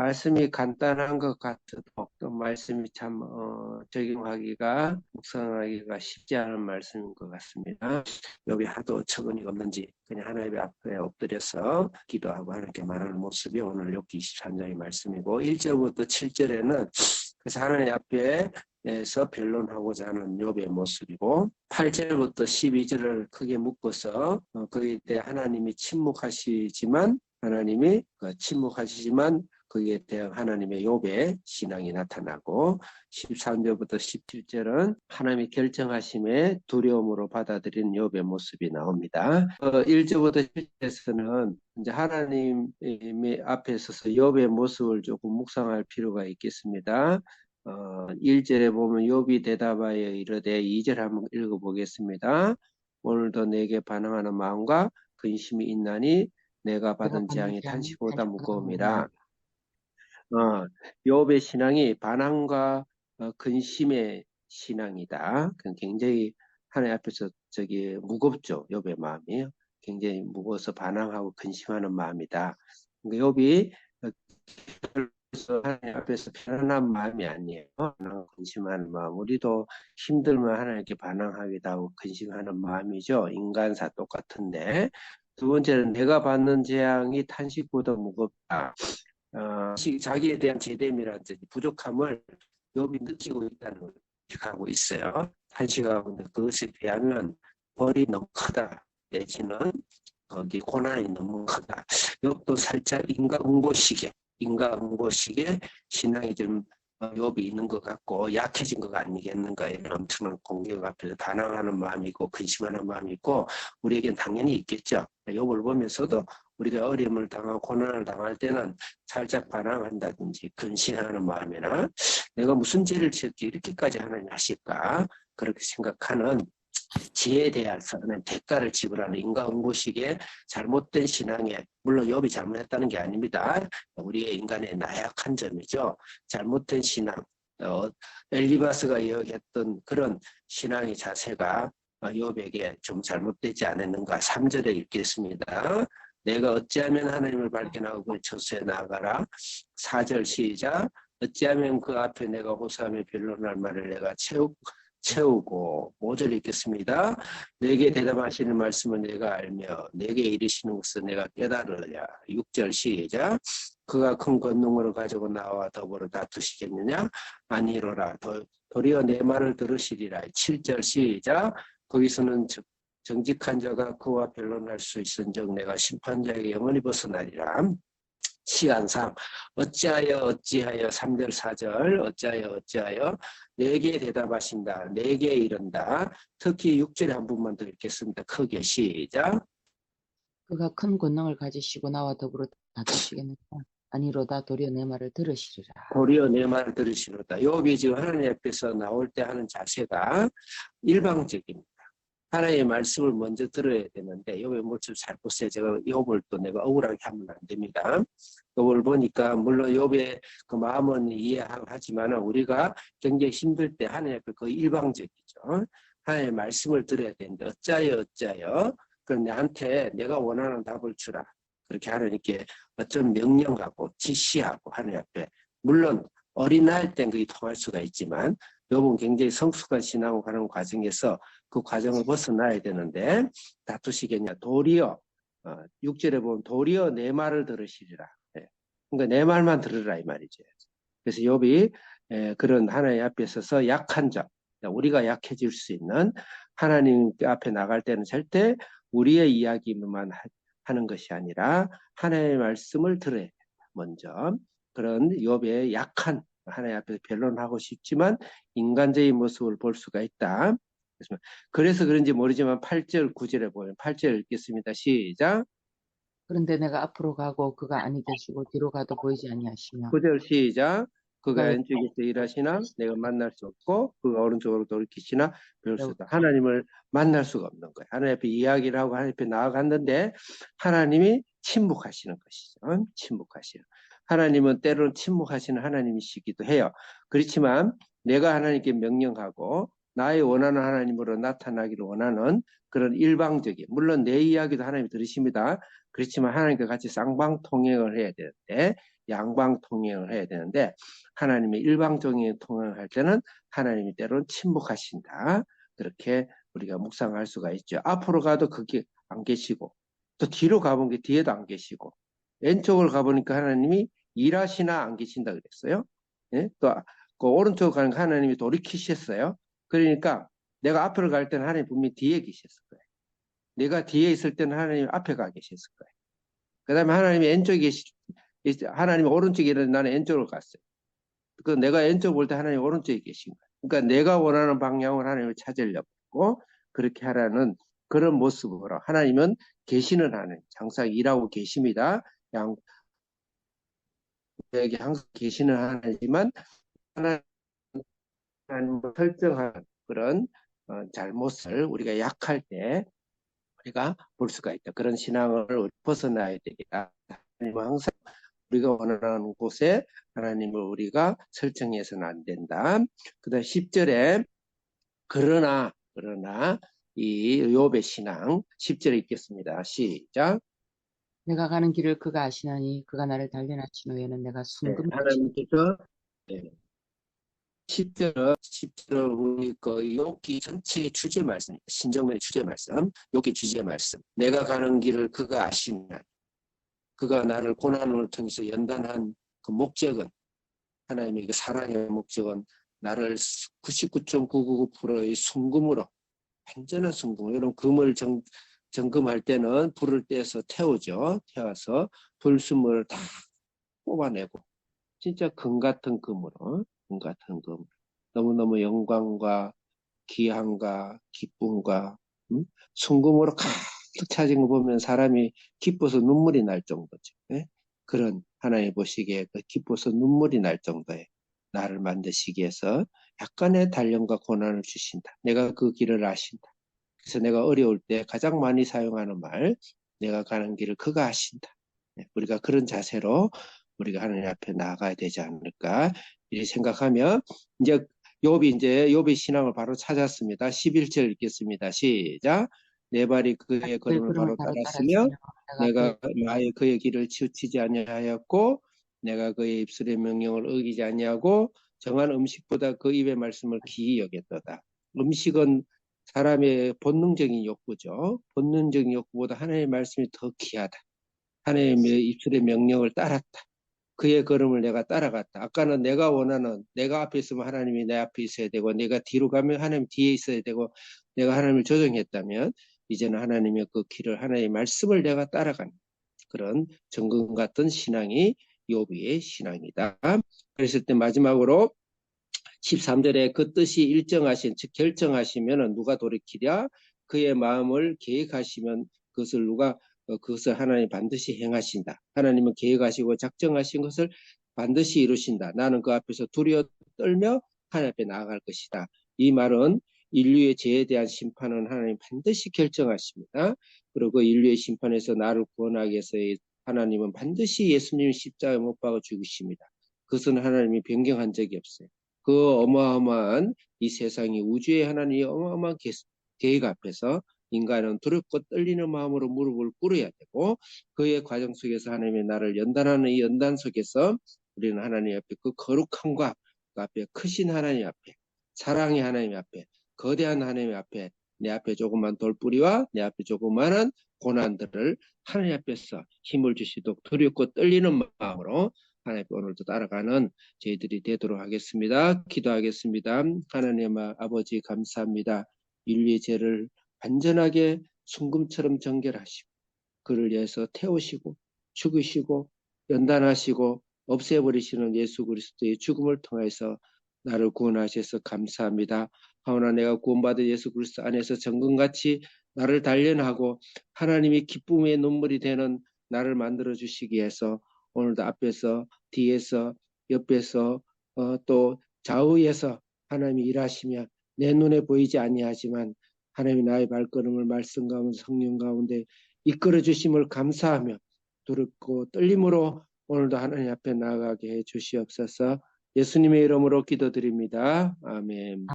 말씀이 간단한 것 같아도 또 말씀이 참 적용하기가 묵상하기가 쉽지 않은 말씀인 것 같습니다. 여기 하도 처근이 없는지 그냥 하나님 앞에 엎드려서 기도하고 하나님께 말하는 모습이 오늘 욥기 23장의 말씀이고 1절부터 7절에는 그래서 하나님 앞에서 변론하고자 하는 욥의 모습이고 8절부터 12절을 크게 묶어서 거기에 대해 하나님이 침묵하시지만 거기에 대한 하나님의 욥의 신앙이 나타나고 13절부터 17절은 하나님이 결정하심에 두려움으로 받아들이는 욥의 모습이 나옵니다. 1절부터 7절에서는 이제 하나님의 앞에 서서 욥의 모습을 조금 묵상할 필요가 있겠습니다. 1절에 보면 욥이 대답하여 이르되 2절 한번 읽어보겠습니다. 오늘도 내게 반항하는 마음과 근심이 있나니 내가 받은 재앙이 탄식보다 무거움이라. 욥의 신앙이 반항과 근심의 신앙이다. 굉장히 하나님 앞에서 무겁죠. 욥의 마음이 굉장히 무거워서 반항하고 근심하는 마음이다. 욥이 하나님 앞에서 편안한 마음이 아니에요. 근심하는 마음. 우리도 힘들면 하나님께 반항하기도 하고 근심하는 마음이죠. 인간사 똑같은데. 두 번째는 내가 받는 재앙이 탄식보다 무겁다. 자기에 대한 제됨이라든지 부족함을 욥이 느끼고 있다는 걸 하고 있어요. 탄식하고 그것에 비하면 벌이 너무 크다. 내지는 거기 고난이 너무 크다. 욥도 살짝 인과응보식의 신앙이 좀 욥이 있는 것 같고 약해진 것 아니겠는가 이런 엄청난 공격 앞에서 반항하는 마음이 있고 근심하는 마음이 있고 우리에겐 당연히 있겠죠. 욥을 보면서도 우리가 어려움을 당하고 고난을 당할 때는 살짝 반항한다든지 근심하는 마음이나 내가 무슨 죄를 지었기에 이렇게까지 하나님 하실까 그렇게 생각하는 지혜에 대해서는 대가를 지불하는 인과응보식의 잘못된 신앙에 물론 욥이 잘못했다는 게 아닙니다. 우리의 인간의 나약한 점이죠. 잘못된 신앙 엘리바스가 이야기했던 그런 신앙의 자세가 욥에게 좀 잘못되지 않았는가 3절에 읽겠습니다. 내가 어찌하면 하나님을 발견하고 그 처소에 나아가라. 4절 시작. 어찌하면 그 앞에 내가 호소하며 변론할 말을 내가 채우고 5절 읽겠습니다. 내게 대답하시는 말씀은 내가 알며 내게 이르시는 것은 내가 깨달으랴. 6절 시작. 그가 큰 권능으로 가지고 나와 더불어 다투시겠느냐? 아니로라. 도리어 내 말을 들으시리라. 7절 시작. 거기서는 정직한 자가 그와 변론할 수 있은즉 내가 심판자에게 영원히 벗어나리라. 시간상 어찌하여 3절 4절 어찌하여 내게 대답하신다. 내게 이른다. 특히 6절에 한 번만 더 읽겠습니다. 크게 시작. 그가 큰 권능을 가지시고 나와 더불어 다투시겠느냐? 아니로다. 도리어 내 말을 들으시리라. 도리어 내 말을 들으시리로다. 욥이 지금 하나님 앞에서 나올 때 하는 자세가 일방적입니다. 하나님의 말씀을 먼저 들어야 되는데 욥의 모습 잘 보세요. 제가 욥을 또 내가 억울하게 하면 안 됩니다. 욥을 보니까 물론 욥의 그 마음은 이해하지만 우리가 굉장히 힘들 때 하나님 앞에 거의 일방적이죠. 하나님의 말씀을 들어야 되는데 어찌하여 그럼 나한테 내가 원하는 답을 주라. 그렇게 하나님께 어떤 명령하고 지시하고 하나님 앞에 물론 어린아이 땐 그게 통할 수가 있지만 욥은 굉장히 성숙한 신앙을 가는 과정에서 그 과정을 벗어나야 되는데 다투시겠냐. 도리어 6절에 보면 도리어 내 말을 들으시리라. 그러니까 내 말만 들으라 이 말이죠. 그래서 욥이 그런 하나님 앞에 서서 약한 점, 우리가 약해질 수 있는 하나님 앞에 나갈 때는 절대 우리의 이야기만 하는 것이 아니라 하나님의 말씀을 들어야 된다. 먼저 그런 욥의 약한 하나님 앞에서 변론하고 싶지만 인간적인 모습을 볼 수가 있다. 그래서 그런지 모르지만 8절 9절에 보면 8절 읽겠습니다. 시작. 그런데 내가 앞으로 가고 그가 아니 계시고 뒤로 가도 보이지 아니하시며 9절 시작. 그가 왼쪽에서 일하시나 내가 만날 수 없고 그가 오른쪽으로 돌이키시나 배울 수 없다. 하나님을 만날 수가 없는 거예요. 하나님 앞에 이야기를 하고 하나님 앞에 나아갔는데 하나님이 침묵하시는 것이죠. 침묵하시는. 하나님은 때로는 침묵하시는 하나님이시기도 해요. 그렇지만 내가 하나님께 명령하고 나의 원하는 하나님으로 나타나기를 원하는 그런 일방적인, 물론 내 이야기도 하나님이 들으십니다. 그렇지만 하나님과 같이 쌍방통행을 해야 되는데, 양방통행을 해야 되는데, 하나님의 일방적인 통행을 할 때는 하나님이 때로는 침묵하신다. 그렇게 우리가 묵상할 수가 있죠. 앞으로 가도 거기 안 계시고, 또 뒤로 가본 게 뒤에도 안 계시고, 왼쪽을 가보니까 하나님이 일하시나 안 계신다 그랬어요. 예? 또 그 오른쪽 가는 하나님이 돌이키셨어요. 그러니까 내가 앞으로 갈 때는 하나님 분명히 뒤에 계셨을 거예요. 내가 뒤에 있을 때는 하나님 앞에 가 계셨을 거예요. 그 다음에 하나님이 왼쪽에 하나님이 오른쪽에 있는데 나는 왼쪽으로 갔어요. 그 내가 왼쪽 볼 때 하나님 오른쪽에 계신 거예요. 그러니까 내가 원하는 방향으로 하나님을 찾으려고 하고 그렇게 하라는 그런 모습으로 하나님은 계시는 하나님, 항상 일하고 계십니다. 여기 항상 계시는 하나님이지만 하나님을 설정하는 그런 잘못을 우리가 약할 때 우리가 볼 수가 있다. 그런 신앙을 벗어나야 되겠다. 하나님은 항상 우리가 원하는 곳에 하나님을 우리가 설정해서는 안 된다. 그 다음 10절에 그러나 이 욥의 신앙 10절에 읽겠습니다. 시작. 내가 가는 길을 그가 아시나니 그가 나를 단련하신 후에는 내가 네, 순금같이 하나님께서 네, 10절은 우리 그 욥기 전체의 주제 말씀, 신정문의 주제 말씀, 욥기 주제 말씀. 내가 가는 길을 그가 아시나. 그가 나를 고난을 통해서 연단한 그 목적은 하나님의 그 사랑의 목적은 나를 99.999%의 순금으로 완전한 순금. 여러분 금을 점검할 때는 불을 떼서 태우죠. 태워서 불순물을 다 뽑아내고 진짜 금 같은 금으로 너무너무 영광과 귀함과 기쁨과 순금으로 가득 차진 거 보면 사람이 기뻐서 눈물이 날 정도죠. 예? 그런 하나님 보시기에 그 기뻐서 눈물이 날 정도의 나를 만드시기 위해서 약간의 단련과 고난을 주신다. 내가 그 길을 아신다. 그래서 내가 어려울 때 가장 많이 사용하는 말, 내가 가는 길을 그가 아신다. 우리가 그런 자세로 우리가 하나님 앞에 나아가야 되지 않을까 이렇게 생각하면 이제 욥이 신앙을 바로 찾았습니다. 11절 읽겠습니다. 시작. 내 발이 그의 걸음을 바로 따랐으며 내가 나의 그의 길을 치우치지 아니하였고 내가 그의 입술의 명령을 어기지 아니하고 정한 음식보다 그 입의 말씀을 귀히 여겼도다. 음식은 사람의 본능적인 욕구죠. 본능적인 욕구보다 하나님의 말씀이 더 귀하다. 하나님의 입술의 명령을 따랐다. 그의 걸음을 내가 따라갔다. 아까는 내가 원하는, 내가 앞에 있으면 하나님이 내 앞에 있어야 되고, 내가 뒤로 가면 하나님 뒤에 있어야 되고, 내가 하나님을 조정했다면, 이제는 하나님의 그 길을, 하나님의 말씀을 내가 따라가는 그런 정금 같은 신앙이 욥의 신앙이다. 그랬을 때 마지막으로 13절에 그 뜻이 일정하신, 즉 결정하시면 누가 돌이키랴? 그의 마음을 계획하시면 그것을 하나님 반드시 행하신다. 하나님은 계획하시고 작정하신 것을 반드시 이루신다. 나는 그 앞에서 두려워 떨며 하나님 앞에 나아갈 것이다. 이 말은 인류의 죄에 대한 심판은 하나님 반드시 결정하십니다. 그리고 인류의 심판에서 나를 구원하기 위해서 하나님은 반드시 예수님의 십자가에 못 박아 죽으십니다. 그것은 하나님이 변경한 적이 없어요. 그 어마어마한 이 세상이 우주의 하나님의 어마어마한 계획 앞에서 인간은 두렵고 떨리는 마음으로 무릎을 꿇어야 되고 그의 과정 속에서 하나님의 나를 연단하는 이 연단 속에서 우리는 하나님 앞에 그 거룩함과 그 앞에 크신 하나님 앞에 사랑의 하나님 앞에 거대한 하나님 앞에 내 앞에 조그만 돌뿌리와 내 앞에 조그마한 고난들을 하나님 앞에서 힘을 주시도록 두렵고 떨리는 마음으로 하나님 오늘도 따라가는 저희들이 되도록 하겠습니다. 기도하겠습니다. 하나님 아버지 감사합니다. 인류의 죄를 완전하게 순금처럼 정결하시고 그를 위해서 태우시고 죽으시고 연단하시고 없애버리시는 예수 그리스도의 죽음을 통해서 나를 구원하셔서 감사합니다. 하오나 내가 구원받은 예수 그리스도 안에서 정금같이 나를 단련하고 하나님이 기쁨의 눈물이 되는 나를 만들어 주시기 위해서 오늘도 앞에서 뒤에서 옆에서 또 좌우에서 하나님이 일하시며 내 눈에 보이지 아니하지만 하나님이 나의 발걸음을 말씀 가운데 성령 가운데 이끌어 주심을 감사하며 두렵고 떨림으로 오늘도 하나님 앞에 나아가게 해 주시옵소서. 예수님의 이름으로 기도드립니다. 아멘.